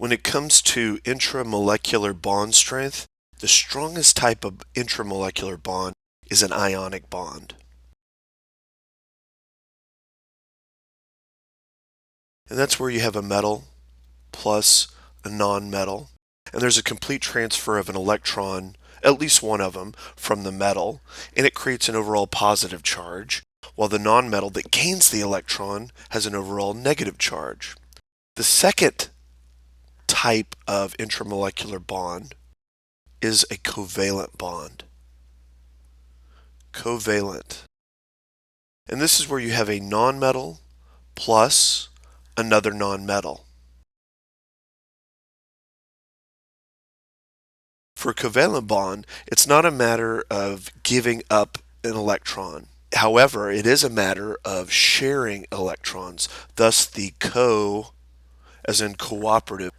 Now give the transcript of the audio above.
When it comes to intramolecular bond strength, the strongest type of intramolecular bond is an ionic bond. And that's where you have a metal plus a non-metal. And there's a complete transfer of an electron, at least one of them, from the metal, and it creates an overall positive charge, while the non-metal that gains the electron has an overall negative charge. The second type of intramolecular bond is a covalent bond. Covalent. And this is where you have a non-metal plus another non-metal. For a covalent bond, it's not a matter of giving up an electron. However, it is a matter of sharing electrons, thus the co, as in cooperative,